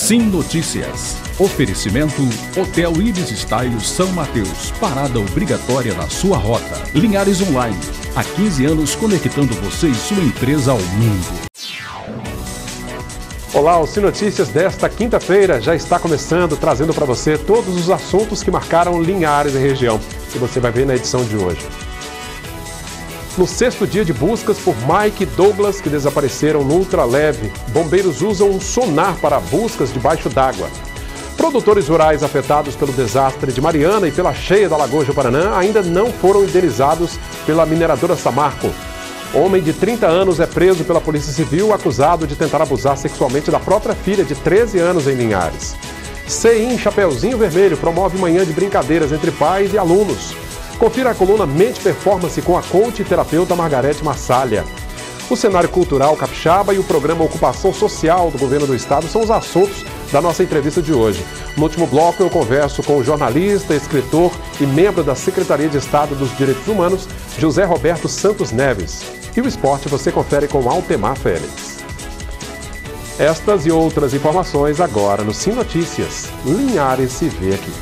Sim Notícias. Oferecimento Hotel Ibis Style São Mateus. Parada obrigatória na sua rota. Linhares Online. Há 15 anos conectando você e sua empresa ao mundo. Olá, o Sim Notícias desta quinta-feira já está começando, trazendo para você todos os assuntos que marcaram Linhares e região, que você vai ver na edição de hoje. No sexto dia de buscas por Mike e Douglas, que desapareceram no ultraleve, bombeiros usam um sonar para buscas debaixo d'água. Produtores rurais afetados pelo desastre de Mariana e pela cheia da Lagoa Juparanã ainda não foram indenizados pela mineradora Samarco. Homem de 30 anos é preso pela Polícia Civil acusado de tentar abusar sexualmente da própria filha de 13 anos em Linhares. CEIM Chapeuzinho Vermelho promove manhã de brincadeiras entre pais e alunos. Confira a coluna Mente Performance com a coach e terapeuta Margarete Massalha. O cenário cultural capixaba e o programa Ocupação Social do Governo do Estado são os assuntos da nossa entrevista de hoje. No último bloco eu converso com o jornalista, escritor e membro da Secretaria de Estado dos Direitos Humanos, José Roberto Santos Neves. E o esporte você confere com Altemar Félix. Estas e outras informações agora no Sim Notícias. Linhares se vê aqui.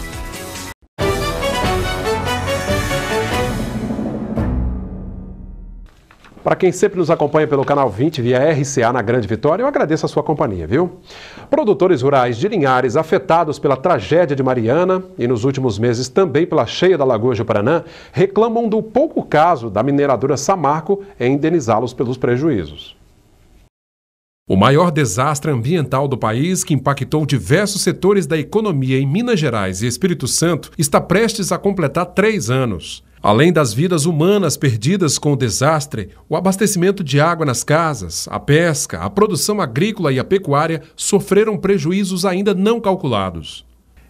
Para quem sempre nos acompanha pelo canal 20 via RCA na Grande Vitória, eu agradeço a sua companhia, viu? Produtores rurais de Linhares afetados pela tragédia de Mariana e nos últimos meses também pela cheia da Lagoa Juparanã reclamam do pouco caso da mineradora Samarco em indenizá-los pelos prejuízos. O maior desastre ambiental do país, que impactou diversos setores da economia em Minas Gerais e Espírito Santo, está prestes a completar 3 anos. Além das vidas humanas perdidas com o desastre, o abastecimento de água nas casas, a pesca, a produção agrícola e a pecuária sofreram prejuízos ainda não calculados.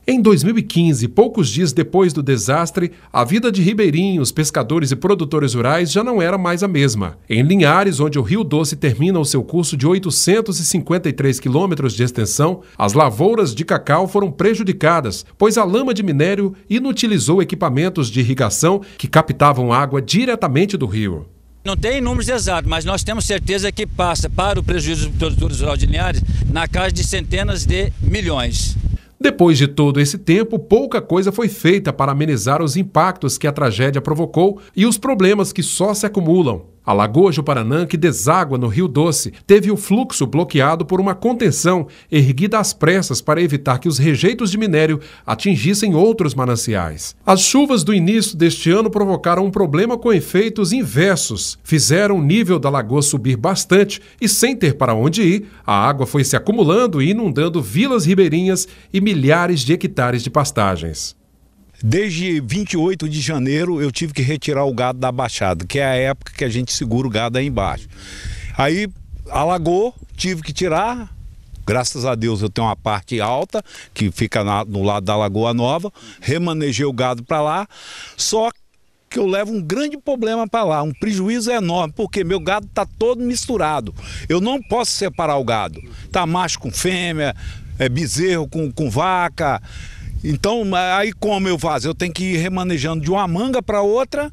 Em 2015, poucos dias depois do desastre, a vida de ribeirinhos, pescadores e produtores rurais já não era mais a mesma. Em Linhares, onde o Rio Doce termina o seu curso de 853 quilômetros de extensão, as lavouras de cacau foram prejudicadas, pois a lama de minério inutilizou equipamentos de irrigação que captavam água diretamente do rio. Não tem números exatos, mas nós temos certeza que passa para o prejuízo dos produtores rurais de Linhares na casa de centenas de milhões. Depois de todo esse tempo, pouca coisa foi feita para amenizar os impactos que a tragédia provocou e os problemas que só se acumulam. A Lagoa Juparanã, que deságua no Rio Doce, teve o fluxo bloqueado por uma contenção erguida às pressas para evitar que os rejeitos de minério atingissem outros mananciais. As chuvas do início deste ano provocaram um problema com efeitos inversos. Fizeram o nível da lagoa subir bastante e, sem ter para onde ir, a água foi se acumulando e inundando vilas ribeirinhas e milhares de hectares de pastagens. Desde 28 de janeiro eu tive que retirar o gado da Baixada, que é a época que a gente segura o gado aí embaixo. Aí alagou, tive que tirar. Graças a Deus eu tenho uma parte alta, que fica no lado da Lagoa Nova. Remanejei o gado para lá, só que eu levo um grande problema para lá, um prejuízo enorme, porque meu gado está todo misturado. Eu não posso separar o gado. Tá macho com fêmea, bezerro com vaca. Então, aí como eu faço? Eu tenho que ir remanejando de uma manga para outra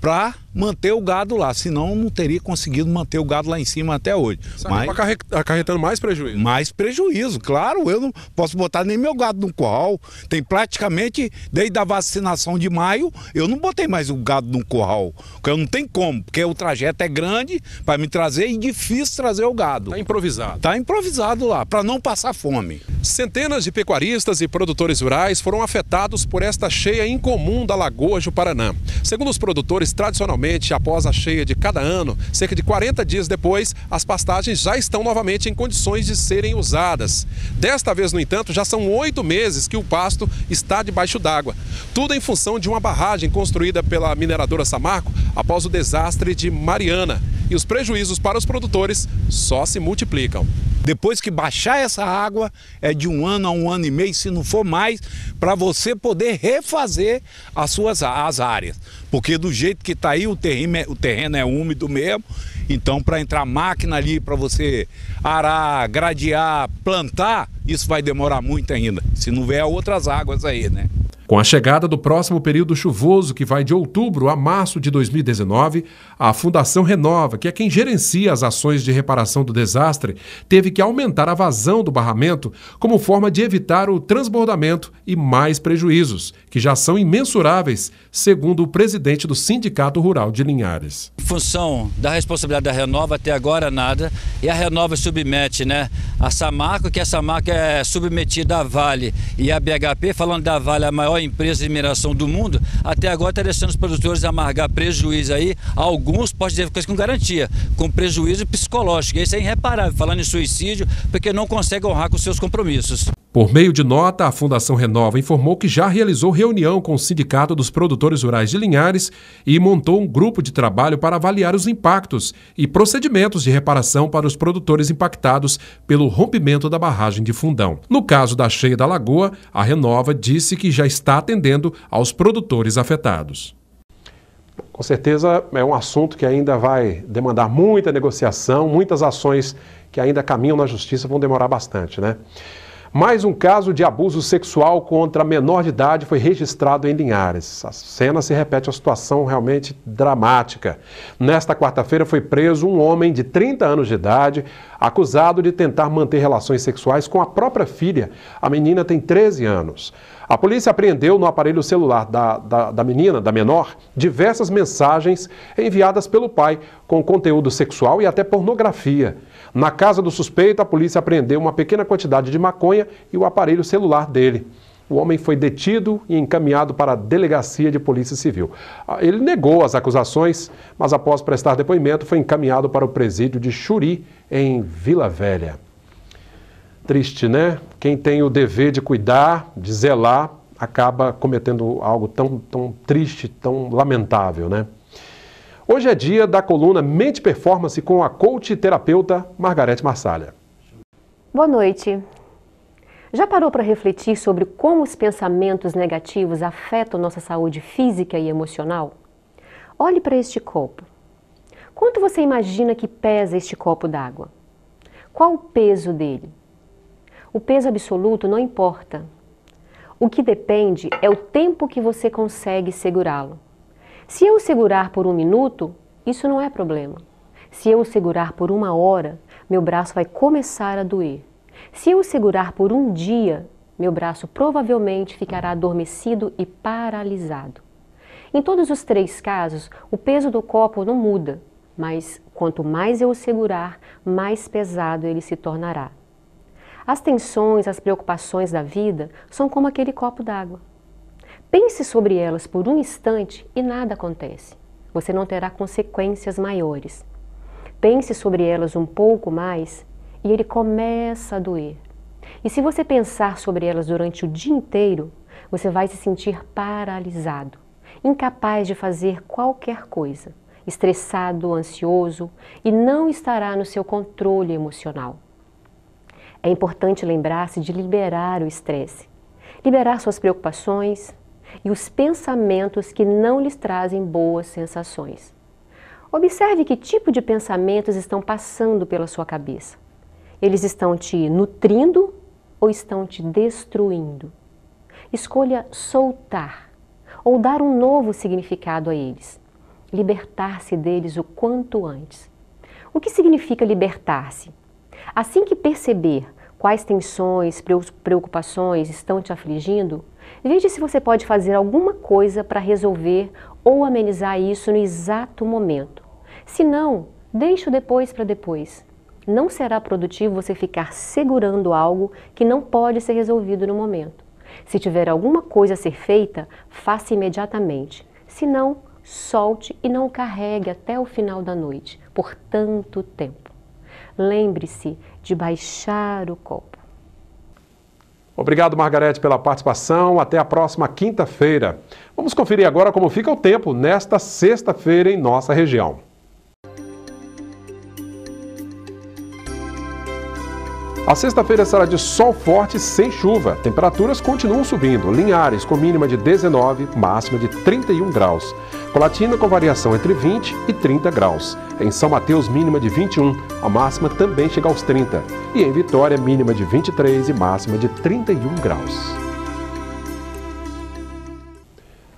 para manter o gado lá, senão não teria conseguido manter o gado lá em cima até hoje. Mas acarretando mais prejuízo? Mais prejuízo, claro. Eu não posso botar nem meu gado no curral. Tem praticamente, desde a vacinação de maio, eu não botei mais o gado no curral. Porque eu não tenho como, porque o trajeto é grande para me trazer e difícil trazer o gado. Está improvisado? Está improvisado lá, para não passar fome. Centenas de pecuaristas e produtores rurais foram afetados por esta cheia incomum da Lagoa Juparanã. Segundo os produtores, tradicionalmente, após a cheia de cada ano, cerca de 40 dias depois, as pastagens já estão novamente em condições de serem usadas. Desta vez, no entanto, já são 8 meses que o pasto está debaixo d'água. Tudo em função de uma barragem construída pela mineradora Samarco após o desastre de Mariana. E os prejuízos para os produtores só se multiplicam. Depois que baixar essa água, é de 1 ano a 1 ano e meio, se não for mais, para você poder refazer as áreas. Porque do jeito que está aí, o terreno é úmido mesmo, então para entrar máquina ali, para você arar, gradear, plantar, isso vai demorar muito ainda, se não vier outras águas aí, né? Com a chegada do próximo período chuvoso, que vai de outubro a março de 2019, a Fundação Renova, que é quem gerencia as ações de reparação do desastre, teve que aumentar a vazão do barramento como forma de evitar o transbordamento e mais prejuízos, que já são imensuráveis, segundo o presidente do Sindicato Rural de Linhares. Em função da responsabilidade da Renova, até agora nada, e a Renova submete, a Samarco, que a Samarco é submetida à Vale e a BHP, falando da Vale, a maior empresa de mineração do mundo, até agora está deixando os produtores amargar prejuízo aí, alguns podem dizer coisa com garantia, com prejuízo psicológico, isso é irreparável, falando em suicídio, porque não consegue honrar com seus compromissos. Por meio de nota, a Fundação Renova informou que já realizou reunião com o Sindicato dos Produtores Rurais de Linhares e montou um grupo de trabalho para avaliar os impactos e procedimentos de reparação para os produtores impactados pelo rompimento da barragem de Fundão. No caso da cheia da lagoa, a Renova disse que já está atendendo aos produtores afetados. Com certeza é um assunto que ainda vai demandar muita negociação, muitas ações que ainda caminham na justiça vão demorar bastante, Mais um caso de abuso sexual contra menor de idade foi registrado em Linhares. A cena se repete, a situação realmente dramática. Nesta quarta-feira foi preso um homem de 30 anos de idade, acusado de tentar manter relações sexuais com a própria filha. A menina tem 13 anos. A polícia apreendeu no aparelho celular da menina, da menor, diversas mensagens enviadas pelo pai com conteúdo sexual e até pornografia. Na casa do suspeito, a polícia apreendeu uma pequena quantidade de maconha e o aparelho celular dele. O homem foi detido e encaminhado para a delegacia de polícia civil. Ele negou as acusações, mas após prestar depoimento foi encaminhado para o presídio de Xuri, em Vila Velha. Triste, Quem tem o dever de cuidar, de zelar, acaba cometendo algo tão triste, tão lamentável, Hoje é dia da coluna Mente Performance com a coach e terapeuta Margarete Marsalha. Boa noite. Já parou para refletir sobre como os pensamentos negativos afetam nossa saúde física e emocional? Olhe para este copo. Quanto você imagina que pesa este copo d'água? Qual o peso dele? O peso absoluto não importa. O que depende é o tempo que você consegue segurá-lo. Se eu segurar por 1 minuto, isso não é problema. Se eu segurar por 1 hora, meu braço vai começar a doer. Se eu segurar por 1 dia, meu braço provavelmente ficará adormecido e paralisado. Em todos os 3 casos, o peso do copo não muda, mas quanto mais eu o segurar, mais pesado ele se tornará. As tensões, as preocupações da vida são como aquele copo d'água. Pense sobre elas por 1 instante e nada acontece. Você não terá consequências maiores. Pense sobre elas um pouco mais e ele começa a doer. E se você pensar sobre elas durante o dia inteiro, você vai se sentir paralisado, incapaz de fazer qualquer coisa, estressado, ansioso e não estará no seu controle emocional. É importante lembrar-se de liberar o estresse, liberar suas preocupações e os pensamentos que não lhes trazem boas sensações. Observe que tipo de pensamentos estão passando pela sua cabeça. Eles estão te nutrindo ou estão te destruindo? Escolha soltar ou dar um novo significado a eles. Libertar-se deles o quanto antes. O que significa libertar-se? Assim que perceber quais tensões, preocupações estão te afligindo, veja se você pode fazer alguma coisa para resolver ou amenizar isso no exato momento. Se não, deixe-o depois para depois. Não será produtivo você ficar segurando algo que não pode ser resolvido no momento. Se tiver alguma coisa a ser feita, faça imediatamente. Se não, solte e não carregue até o final da noite, por tanto tempo. Lembre-se de baixar o copo. Obrigado, Margarete, pela participação. Até a próxima quinta-feira. Vamos conferir agora como fica o tempo nesta sexta-feira em nossa região. A sexta-feira será de sol forte sem chuva. Temperaturas continuam subindo. Linhares com mínima de 19, máxima de 31 graus. Colatina com variação entre 20 e 30 graus. Em São Mateus, mínima de 21, a máxima também chega aos 30. E em Vitória, mínima de 23 e máxima de 31 graus.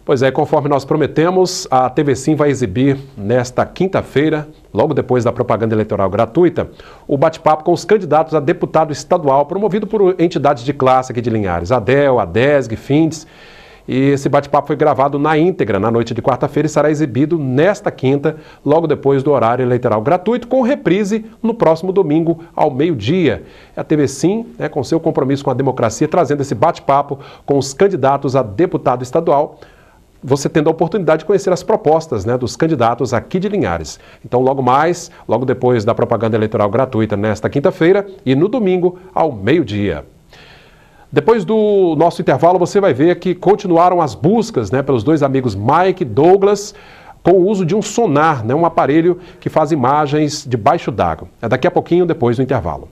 Pois é, conforme nós prometemos, a TV Sim vai exibir nesta quinta-feira, logo depois da propaganda eleitoral gratuita, o bate-papo com os candidatos a deputado estadual, promovido por entidades de classe aqui de Linhares, ADEL, ADESG, FINDES. E esse bate-papo foi gravado na íntegra na noite de quarta-feira e será exibido nesta quinta, logo depois do horário eleitoral gratuito, com reprise no próximo domingo ao meio-dia. A TV Sim, com seu compromisso com a democracia, trazendo esse bate-papo com os candidatos a deputado estadual, você tendo a oportunidade de conhecer as propostas dos candidatos aqui de Linhares. Então, logo depois da propaganda eleitoral gratuita nesta quinta-feira e no domingo ao meio-dia. Depois do nosso intervalo, você vai ver que continuaram as buscas pelos dois amigos Mike e Douglas com o uso de um sonar, um aparelho que faz imagens debaixo d'água. É daqui a pouquinho, depois do intervalo.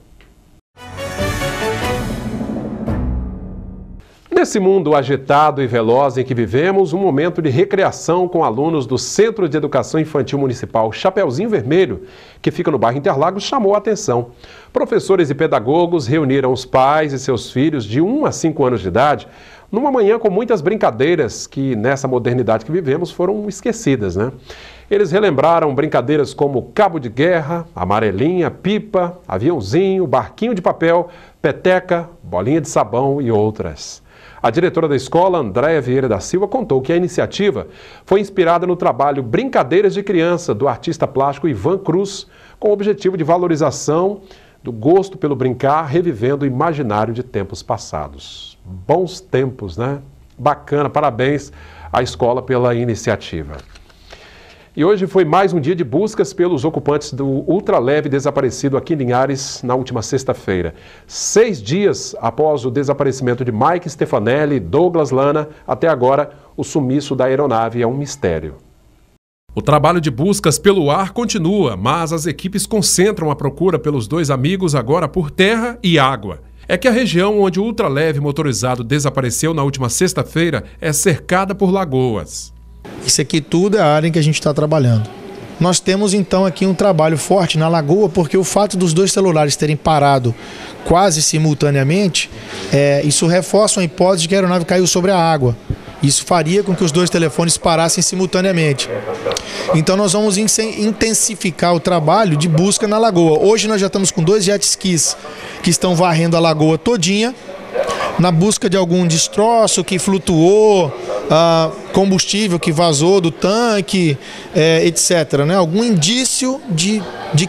Nesse mundo agitado e veloz em que vivemos, um momento de recreação com alunos do Centro de Educação Infantil Municipal Chapeuzinho Vermelho, que fica no bairro Interlagos, chamou a atenção. Professores e pedagogos reuniram os pais e seus filhos de 1 a 5 anos de idade numa manhã com muitas brincadeiras que, nessa modernidade que vivemos, foram esquecidas, Eles relembraram brincadeiras como cabo de guerra, amarelinha, pipa, aviãozinho, barquinho de papel, peteca, bolinha de sabão e outras. A diretora da escola, Andréia Vieira da Silva, contou que a iniciativa foi inspirada no trabalho Brincadeiras de Criança, do artista plástico Ivan Cruz, com o objetivo de valorização do gosto pelo brincar, revivendo o imaginário de tempos passados. Bons tempos, Bacana, parabéns à escola pela iniciativa. E hoje foi mais um dia de buscas pelos ocupantes do ultraleve desaparecido aqui em Linhares na última sexta-feira. 6 dias após o desaparecimento de Mike Stefanelli e Douglas Lana, até agora o sumiço da aeronave é um mistério. O trabalho de buscas pelo ar continua, mas as equipes concentram a procura pelos dois amigos agora por terra e água. É que a região onde o ultraleve motorizado desapareceu na última sexta-feira é cercada por lagoas. Isso aqui tudo é a área em que a gente está trabalhando. Nós temos então aqui um trabalho forte na lagoa, porque o fato dos dois celulares terem parado quase simultaneamente, isso reforça a hipótese de que a aeronave caiu sobre a água. Isso faria com que os dois telefones parassem simultaneamente. Então nós vamos intensificar o trabalho de busca na lagoa. Hoje nós já estamos com 2 jet skis que estão varrendo a lagoa todinha, na busca de algum destroço que flutuou, combustível que vazou do tanque, etc. Algum indício de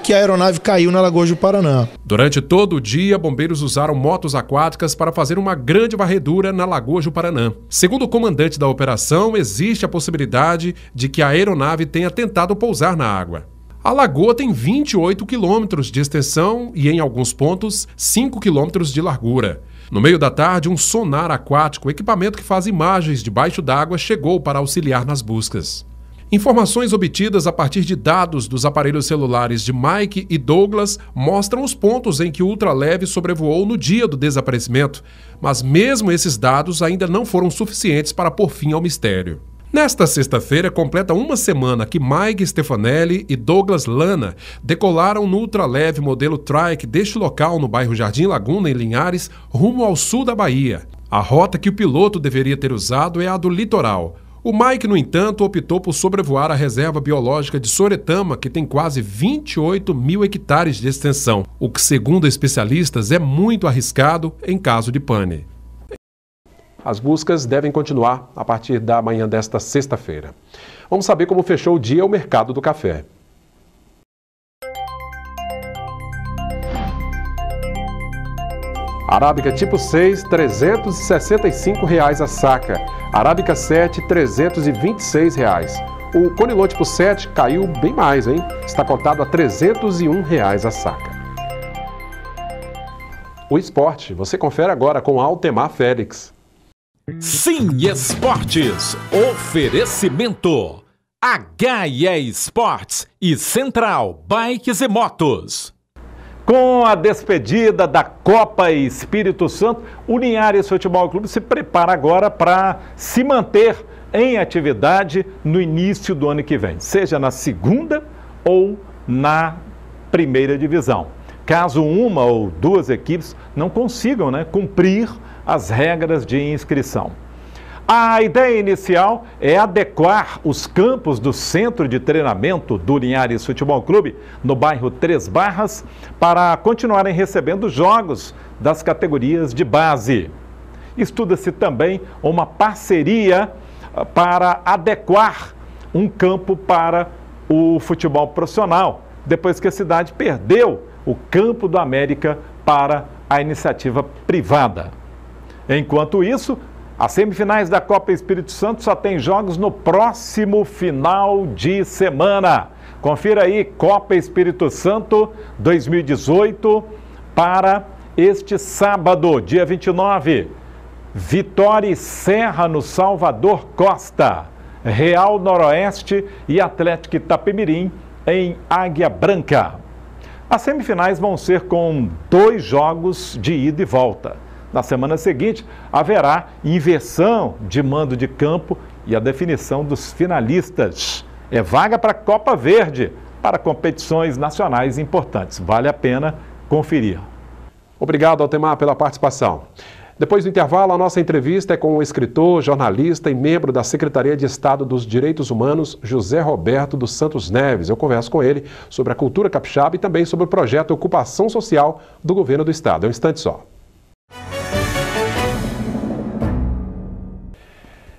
que a aeronave caiu na Lagoa do Paraná. Durante todo o dia, bombeiros usaram motos aquáticas para fazer uma grande varredura na Lagoa do Paraná. Segundo o comandante da operação, existe a possibilidade de que a aeronave tenha tentado pousar na água. A lagoa tem 28 quilômetros de extensão e, em alguns pontos, 5 quilômetros de largura. No meio da tarde, um sonar aquático, equipamento que faz imagens debaixo d'água, chegou para auxiliar nas buscas. Informações obtidas a partir de dados dos aparelhos celulares de Mike e Douglas mostram os pontos em que o ultraleve sobrevoou no dia do desaparecimento, mas mesmo esses dados ainda não foram suficientes para pôr fim ao mistério. Nesta sexta-feira, completa uma semana que Mike Stefanelli e Douglas Lana decolaram no ultraleve modelo Trike deste local no bairro Jardim Laguna, em Linhares, rumo ao sul da Bahia. A rota que o piloto deveria ter usado é a do litoral. O Mike, no entanto, optou por sobrevoar a reserva biológica de Soretama, que tem quase 28 mil hectares de extensão, o que, segundo especialistas, é muito arriscado em caso de pane. As buscas devem continuar a partir da manhã desta sexta-feira. Vamos saber como fechou o dia o mercado do café. Arábica tipo 6, R$ 365 a saca. Arábica 7, R$ 326. O Conilon tipo 7 caiu bem mais, Está cotado a R$ 301 a saca. O esporte, você confere agora com Altemar Félix. Sim Esportes, oferecimento HE Esportes e Central Bikes e Motos. Com a despedida da Copa Espírito Santo, o Linhares Futebol Clube se prepara agora para se manter em atividade no início do ano que vem, seja na segunda ou na primeira divisão. Caso uma ou duas equipes não consigam cumprir as regras de inscrição. A ideia inicial é adequar os campos do centro de treinamento do Linhares Futebol Clube, no bairro Três Barras, para continuarem recebendo jogos das categorias de base. Estuda-se também uma parceria para adequar um campo para o futebol profissional, depois que a cidade perdeu o Campo do América para a iniciativa privada. Enquanto isso, as semifinais da Copa Espírito Santo só tem jogos no próximo final de semana. Confira aí, Copa Espírito Santo 2018 para este sábado, dia 29. Vitória e Serra no Salvador Costa, Real Noroeste e Atlético Itapemirim em Águia Branca. As semifinais vão ser com 2 jogos de ida e volta. Na semana seguinte, haverá inversão de mando de campo e a definição dos finalistas. É vaga para a Copa Verde, para competições nacionais importantes. Vale a pena conferir. Obrigado, Altemar, pela participação. Depois do intervalo, a nossa entrevista é com o escritor, jornalista e membro da Secretaria de Estado dos Direitos Humanos, José Roberto dos Santos Neves. Eu converso com ele sobre a cultura capixaba e também sobre o projeto Ocupação Social do Governo do Estado. É um instante só.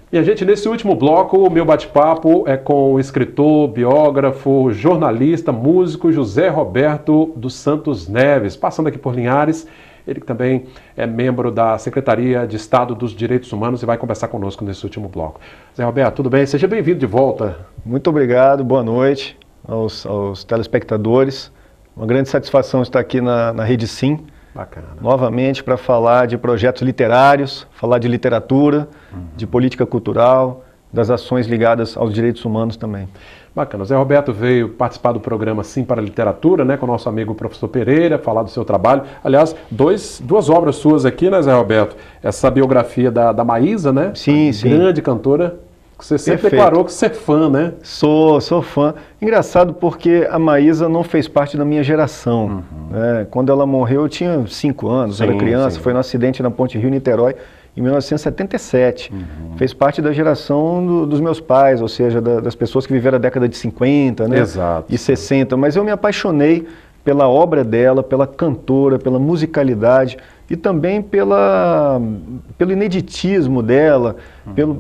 Minha gente, nesse último bloco, o meu bate-papo é com o escritor, biógrafo, jornalista, músico José Roberto dos Santos Neves, passando aqui por Linhares. Ele que também é membro da Secretaria de Estado dos Direitos Humanos e vai conversar conosco nesse último bloco. Zé Roberto, tudo bem? Seja bem-vindo de volta. Muito obrigado, boa noite aos telespectadores. Uma grande satisfação estar aqui na Rede Sim. Bacana. Novamente para falar de projetos literários, falar de literatura, de política cultural, das ações ligadas aos direitos humanos também. Bacana. O Zé Roberto veio participar do programa Sim para a Literatura, né, com o nosso amigo professor Pereira, falar do seu trabalho. Aliás, duas obras suas aqui, né, Zé Roberto? Essa biografia da Maísa, né? Sim, sim. Grande cantora. Você sempre declarou que você é fã, né? Sou fã. Engraçado porque a Maísa não fez parte da minha geração. Né? Quando ela morreu eu tinha 5 anos, era criança, foi no acidente na Ponte Rio-Niterói em 1977. Fez parte da geração dos meus pais, ou seja, das pessoas que viveram a década de 50, né? Exato. E 60. Mas eu me apaixonei pela obra dela, pela cantora, pela musicalidade e também pelo ineditismo dela,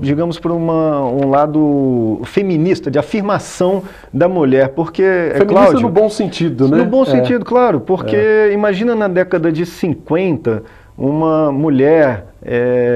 digamos, por um lado feminista, de afirmação da mulher, porque... Feminista, Cláudio, no bom sentido, né? No bom sentido, claro, porque imagina na década de 50, uma mulher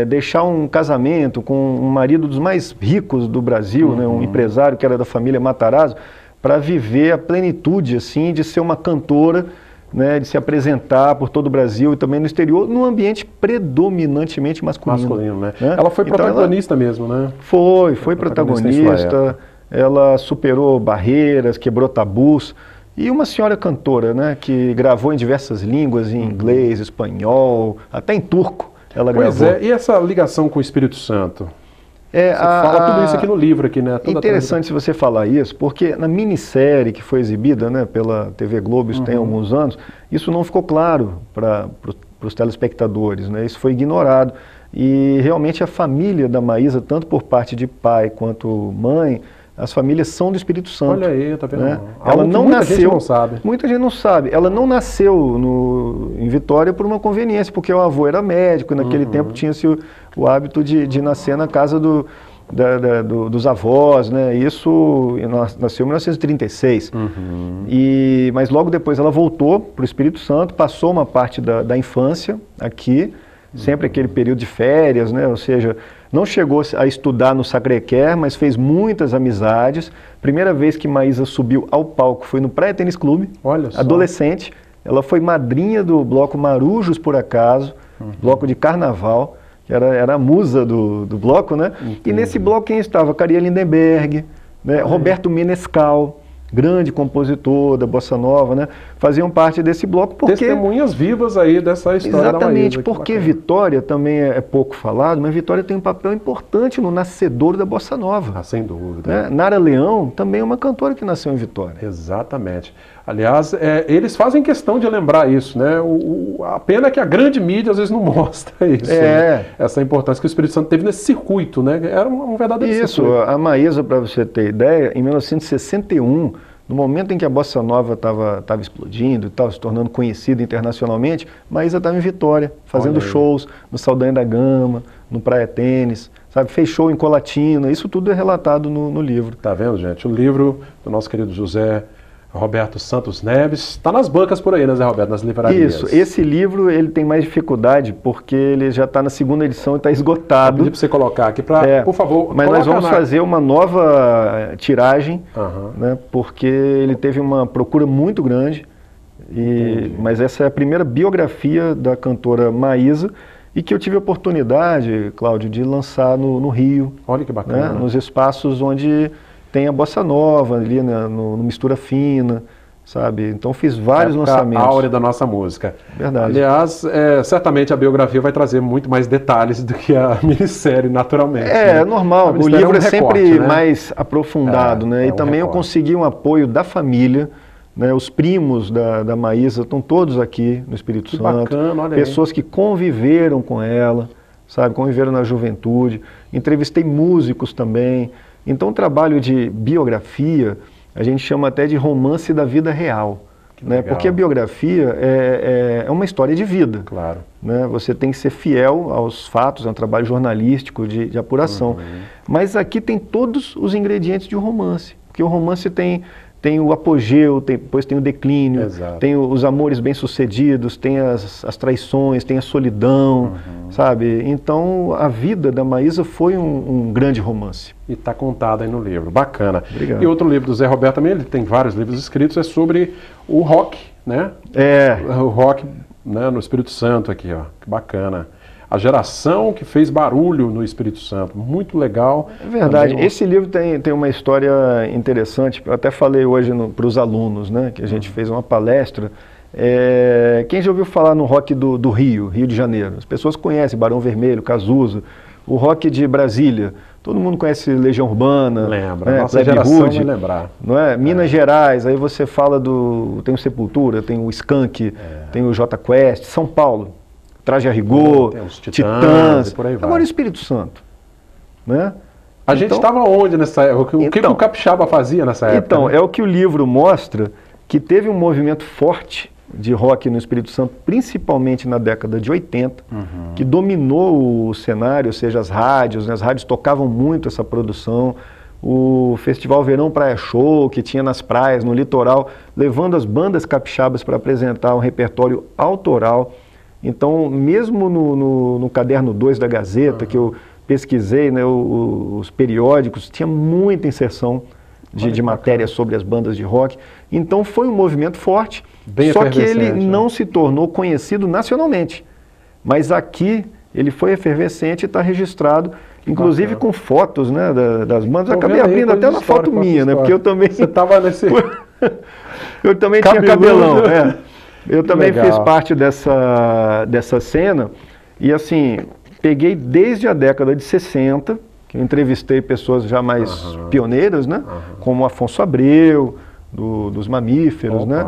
deixar um casamento com um marido dos mais ricos do Brasil, né, um empresário que era da família Matarazzo, para viver a plenitude, assim, de ser uma cantora, né, de se apresentar por todo o Brasil e também no exterior, num ambiente predominantemente masculino. Né? Ela foi protagonista mesmo, né? Foi protagonista, ela superou barreiras, quebrou tabus, e uma senhora cantora, né, que gravou em diversas línguas, em inglês, espanhol, até em turco ela gravou. Pois é, e essa ligação com o Espírito Santo? Você fala tudo isso aqui no livro, aqui, né? Interessante se você falar isso, porque na minissérie que foi exibida, né, pela TV Globo, isso tem alguns anos, isso não ficou claro para os telespectadores, né? Isso foi ignorado. E realmente a família da Maísa, tanto por parte de pai quanto mãe, as famílias são do Espírito Santo. Olha aí, tá vendo? Né? Ela não muita nasceu, gente não sabe. Muita gente não sabe. Ela não nasceu em Vitória por uma conveniência, porque o avô era médico, e naquele tempo tinha-se o hábito de nascer na casa dos avós, né? Isso nasceu em 1936. Mas logo depois ela voltou para o Espírito Santo, passou uma parte da infância aqui, sempre aquele período de férias, né? Ou seja, não chegou a estudar no Sacré-Cœur, mas fez muitas amizades. Primeira vez que Maísa subiu ao palco foi no Praia Tênis Clube, adolescente. Ela foi madrinha do bloco Marujos, por acaso, bloco de carnaval, que era a musa do bloco, né? E nesse bloco quem estava? Caria Lindenberg, né? Roberto Menescal, grande compositor da Bossa Nova, né? Faziam parte desse bloco porque... Testemunhas vivas aí dessa história. Exatamente, da Maísa, porque Vitória também é pouco falado, mas Vitória tem um papel importante no nascedor da Bossa Nova. Sem dúvida. Né? Nara Leão também é uma cantora que nasceu em Vitória. Exatamente. Aliás, eles fazem questão de lembrar isso, né? A pena é que a grande mídia às vezes não mostra isso. Né? Essa importância que o Espírito Santo teve nesse circuito, né? Era um verdadeiro circuito. Isso, a Maísa, para você ter ideia, em 1961, no momento em que a Bossa Nova estava explodindo, estava se tornando conhecida internacionalmente, Maísa estava em Vitória, fazendo shows no Saldanha da Gama, no Praia Tênis, sabe? Fez show em Colatina, isso tudo é relatado no livro. Tá vendo, gente? O livro do nosso querido José Roberto Santos Neves, está nas bancas por aí, né, Zé Roberto, nas livrarias. Isso, esse livro ele tem mais dificuldade porque ele já está na segunda edição e está esgotado. Vou pedir para você colocar aqui, por favor. Mas nós vamos fazer uma nova tiragem, né, porque ele teve uma procura muito grande, mas essa é a primeira biografia da cantora Maísa e que eu tive a oportunidade, Cláudio, de lançar no Rio. Olha que bacana. Né, nos espaços onde tem a Bossa Nova ali, né, no Mistura Fina, sabe? Então fiz vários lançamentos. A áurea da nossa música. Verdade. Aliás, certamente a biografia vai trazer muito mais detalhes do que a minissérie, naturalmente. É normal, o livro é sempre mais aprofundado, né? E também eu consegui um apoio da família, né? Os primos da Maísa estão todos aqui no Espírito Santo. Bacana, olha aí. Pessoas que conviveram com ela, sabe? Conviveram na juventude. Entrevistei músicos também. Então o trabalho de biografia, a gente chama até de romance da vida real, né? Porque a biografia é uma história de vida. Claro. Né? Você tem que ser fiel aos fatos, é um trabalho jornalístico de apuração. Mas aqui tem todos os ingredientes de um romance, porque o romance tem o apogeu, depois tem o declínio, tem os amores bem-sucedidos, tem as traições, tem a solidão, sabe? Então, a vida da Maísa foi um grande romance. E está contada aí no livro. Bacana. Obrigado. E outro livro do Zé Roberto também, ele tem vários livros escritos, é sobre o rock, né? O rock, né, no Espírito Santo aqui, ó. Que bacana. A geração que fez barulho no Espírito Santo. Muito legal. É verdade. Também, esse livro tem uma história interessante. Eu até falei hoje para os alunos, né? Que a gente fez uma palestra. Quem já ouviu falar no rock do Rio de Janeiro? As pessoas conhecem Barão Vermelho, Cazuza. O rock de Brasília. Todo mundo conhece Legião Urbana. Lembra. Né? Nossa geração vai lembrar. Não é? Minas Gerais. Aí você fala tem o Sepultura, tem o Skank, tem o Jota Quest. São Paulo. Traje a Rigor, Titãs, e por aí vai. Agora o Espírito Santo, né? A gente estava onde nessa época? O que o capixaba fazia nessa época? Então, né? é o que o livro mostra, que teve um movimento forte de rock no Espírito Santo, principalmente na década de 80, que dominou o cenário, ou seja, as rádios, né? As rádios tocavam muito essa produção, o Festival Verão Praia Show, que tinha nas praias, no litoral, levando as bandas capixabas para apresentar um repertório autoral. Então, mesmo no caderno 2 da Gazeta, que eu pesquisei, né, os periódicos, tinha muita inserção de matérias sobre as bandas de rock. Então, foi um movimento forte, só que ele não se tornou conhecido nacionalmente. Mas aqui, ele foi efervescente e está registrado, inclusive com fotos, né, das bandas. Acabei abrindo até uma foto minha, né, porque eu também... Você estava nesse... eu também tinha cabelão, Eu também fiz parte dessa cena e, assim, peguei desde a década de 60, que eu entrevistei pessoas já mais pioneiras, né? Como Afonso Abreu, dos Mamíferos, né?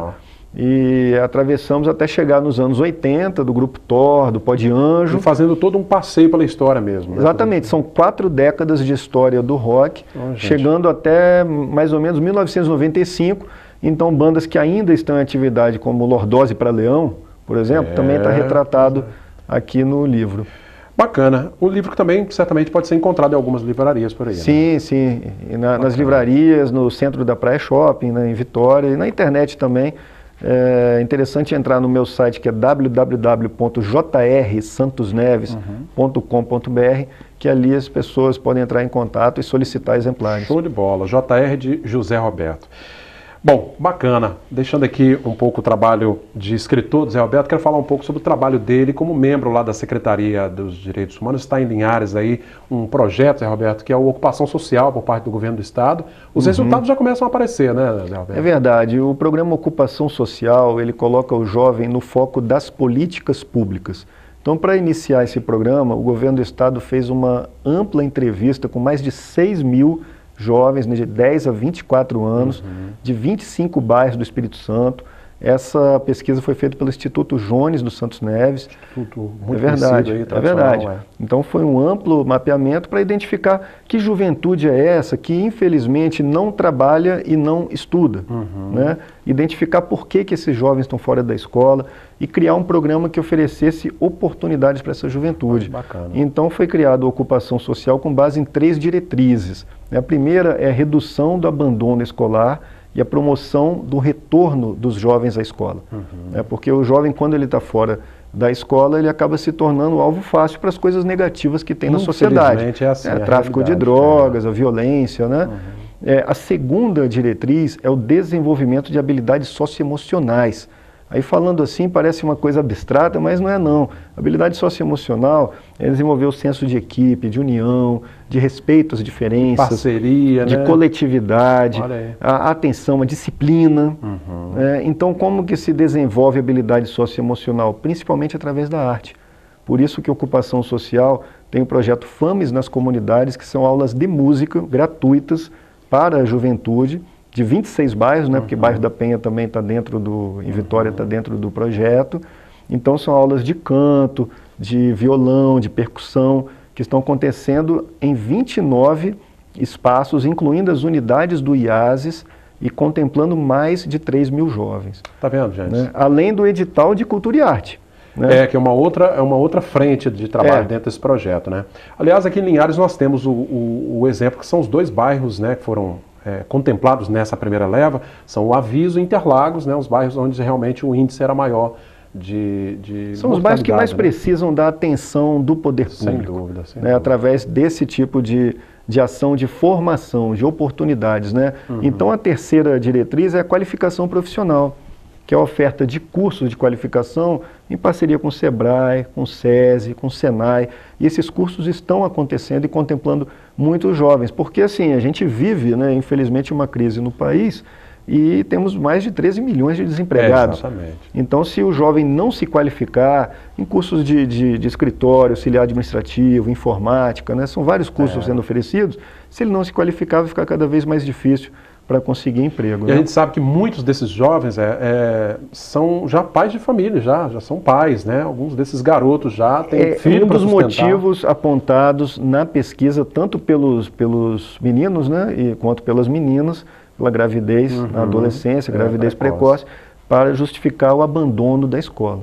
E atravessamos até chegar nos anos 80, do Grupo Thor, do Pó de Anjo. E fazendo todo um passeio pela história mesmo. Né? Exatamente, são 4 décadas de história do rock, chegando até mais ou menos 1995. Então, bandas que ainda estão em atividade, como Lordose para Leão, por exemplo, também está retratado aqui no livro. Bacana. O livro que também certamente pode ser encontrado em algumas livrarias por aí. Sim, né? sim. E nas livrarias, no centro da Praia Shopping, né, em Vitória, e na internet também. É interessante entrar no meu site, que é www.jrsantosneves.com.br, que ali as pessoas podem entrar em contato e solicitar exemplares. Show de bola. JR de José Roberto. Bom, bacana. Deixando aqui um pouco o trabalho de escritor do Zé Roberto, quero falar um pouco sobre o trabalho dele como membro lá da Secretaria dos Direitos Humanos. Está em Linhares aí um projeto, Zé Roberto, que é a ocupação social por parte do governo do Estado. Os resultados já começam a aparecer, né, Zé Roberto? É verdade. O programa Ocupação Social, ele coloca o jovem no foco das políticas públicas. Então, para iniciar esse programa, o governo do Estado fez uma ampla entrevista com mais de 6 mil jovens, né, de 10 a 24 anos, de 25 bairros do Espírito Santo. Essa pesquisa foi feita pelo Instituto Jones dos Santos Neves. Instituto muito é verdade, aí, é verdade. Então foi um amplo mapeamento para identificar que juventude é essa que infelizmente não trabalha e não estuda. Né? Identificar por que esses jovens estão fora da escola e criar um programa que oferecesse oportunidades para essa juventude. Bacana. Então foi criada a ocupação social com base em 3 diretrizes. A primeira é a redução do abandono escolar e a promoção do retorno dos jovens à escola. Porque o jovem, quando ele está fora da escola, ele acaba se tornando alvo fácil para as coisas negativas que tem na sociedade. É assim, tráfico de drogas, a violência, né? A segunda diretriz é o desenvolvimento de habilidades socioemocionais. Aí falando assim parece uma coisa abstrata, mas não é não. Habilidade socioemocional é desenvolver o senso de equipe, de união, de respeito às diferenças, parceria, de né? coletividade, a atenção, a disciplina. Então como que se desenvolve a habilidade socioemocional? Principalmente através da arte. Por isso que a ocupação social tem o projeto FAMES nas comunidades, que são aulas de música gratuitas para a juventude, de 26 bairros, né, porque bairro da Penha também está dentro em Vitória está dentro do projeto. Então são aulas de canto, de violão, de percussão, que estão acontecendo em 29 espaços, incluindo as unidades do IASES e contemplando mais de 3 mil jovens. Tá vendo, gente? Né? Além do edital de cultura e arte. Né? Que é uma outra frente de trabalho dentro desse projeto, né? Aliás, aqui em Linhares nós temos o exemplo que são os 2 bairros, né, que foram contemplados nessa primeira leva, são o Aviso e Interlagos, né, os bairros onde realmente o índice era maior de São os bairros que mais precisam da atenção do poder público. Sem dúvida, através desse tipo de ação de formação, de oportunidades. Né? Então a terceira diretriz é a qualificação profissional, que é a oferta de cursos de qualificação em parceria com o SEBRAE, com o SESI, com o SENAI. E esses cursos estão acontecendo e contemplando muitos jovens, porque assim, a gente vive, né, infelizmente, uma crise no país e temos mais de 13 milhões de desempregados. Exatamente. Então, se o jovem não se qualificar em cursos de escritório, auxiliar administrativo, informática, né, são vários cursos sendo oferecidos, se ele não se qualificar, vai ficar cada vez mais difícil para conseguir emprego. E a gente sabe que muitos desses jovens são já pais de família, já são pais, né? Alguns desses garotos já têm filho para sustentar. Um dos motivos apontados na pesquisa, tanto pelos meninos, né, quanto pelas meninas, pela gravidez na adolescência, gravidez precoce, para justificar o abandono da escola.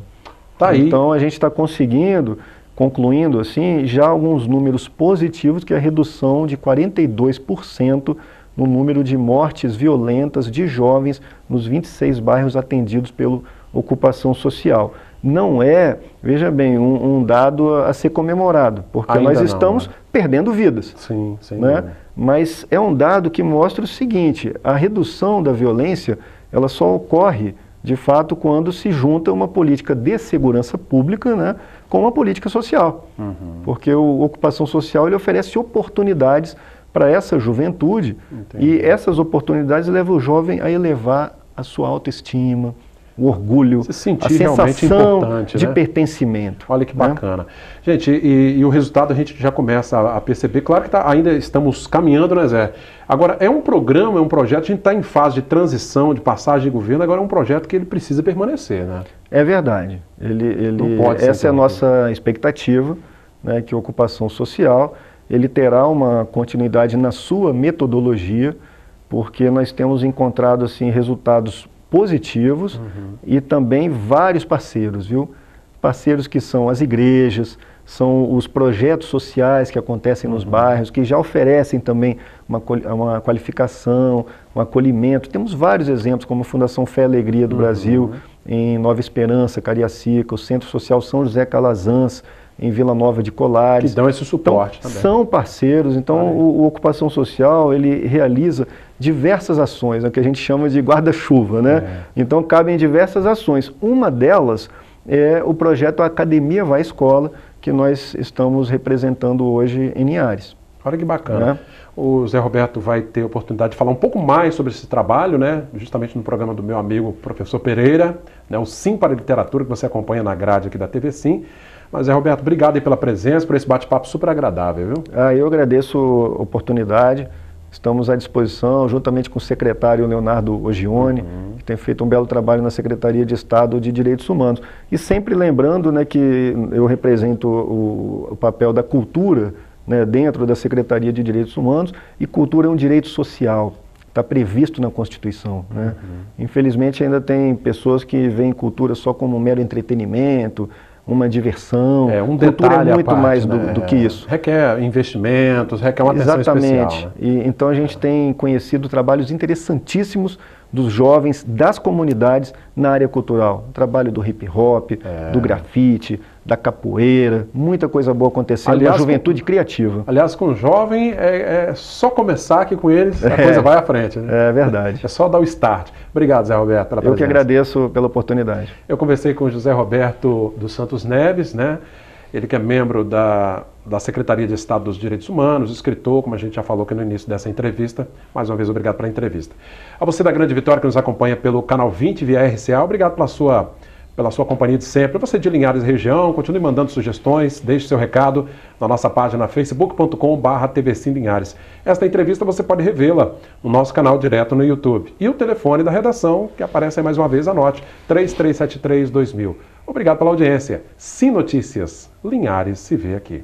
Tá aí. Então a gente está conseguindo, concluindo assim, já alguns números positivos, que é a redução de 42% no número de mortes violentas de jovens nos 26 bairros atendidos pela ocupação social. Não é, veja bem, um dado a ser comemorado, porque ainda nós estamos perdendo vidas. Sim, sem né? dúvida. Mas é um dado que mostra o seguinte: a redução da violência, ela só ocorre, de fato, quando se junta uma política de segurança pública, né, com uma política social. Porque a ocupação social ele oferece oportunidades para essa juventude. Entendi. E essas oportunidades levam o jovem a elevar a sua autoestima, o orgulho, se sentir a sensação importante, de né? pertencimento. Olha que bacana. Gente, e o resultado a gente já começa a perceber. Claro que ainda estamos caminhando, né, Zé? Agora, é um programa, é um projeto, a gente está em fase de transição, de passagem de governo, agora é um projeto que ele precisa permanecer, né? É verdade. Não pode ser essa é a nossa expectativa, né, que a ocupação social ele terá uma continuidade na sua metodologia, porque nós temos encontrado assim, resultados positivos e também vários parceiros, viu? Parceiros que são as igrejas, são os projetos sociais que acontecem nos bairros, que já oferecem também uma qualificação, um acolhimento. Temos vários exemplos, como a Fundação Fé e Alegria do Brasil, em Nova Esperança, Cariacica, o Centro Social São José Calazans, em Vila Nova de Colares. Que dão esse suporte então, também. São parceiros, então o Ocupação Social ele realiza diversas ações, que a gente chama de guarda-chuva, né? Então cabem diversas ações. Uma delas é o projeto Academia Vai Escola, que nós estamos representando hoje em Linhares. Olha que bacana. O Zé Roberto vai ter a oportunidade de falar um pouco mais sobre esse trabalho, né? Justamente no programa do meu amigo professor Pereira, né? O Sim para a Literatura, que você acompanha na grade aqui da TV Sim. Mas, Zé Roberto, obrigado aí pela presença, por esse bate-papo super agradável, viu? Eu agradeço a oportunidade, Estamos à disposição, juntamente com o secretário Leonardo Ogione, que tem feito um belo trabalho na Secretaria de Estado de Direitos Humanos. E sempre lembrando, né, que eu represento o papel da cultura, né, dentro da Secretaria de Direitos Humanos, e cultura é um direito social, está previsto na Constituição, né? Infelizmente ainda tem pessoas que veem cultura só como um mero entretenimento, uma diversão. Um cultura detalhe é muito parte, mais né? do que isso. Requer investimentos, requer uma atenção especial. Né? E então a gente tem conhecido trabalhos interessantíssimos dos jovens das comunidades na área cultural. O trabalho do hip hop, do grafite, da capoeira, muita coisa boa acontecendo, aliás, uma juventude criativa. Aliás, com o jovem é só começar que com eles a coisa vai à frente. Né? É verdade. É só dar o start. Obrigado, Zé Roberto, pela presença. Eu que agradeço pela oportunidade. Eu conversei com o José Roberto dos Santos Neves, né? Ele que é membro da Secretaria de Estado dos Direitos Humanos, escritor, como a gente já falou aqui no início dessa entrevista. Mais uma vez, obrigado pela entrevista. A você da Grande Vitória que nos acompanha pelo canal 20 via RCA, obrigado pela sua companhia de sempre. Você de Linhares e região, continue mandando sugestões, deixe seu recado na nossa página facebook.com/tvsim Linhares. Esta entrevista você pode revê-la no nosso canal direto no YouTube. E o telefone da redação, que aparece aí mais uma vez, anote, 3373-2000. Obrigado pela audiência. Sim Notícias, Linhares se vê aqui.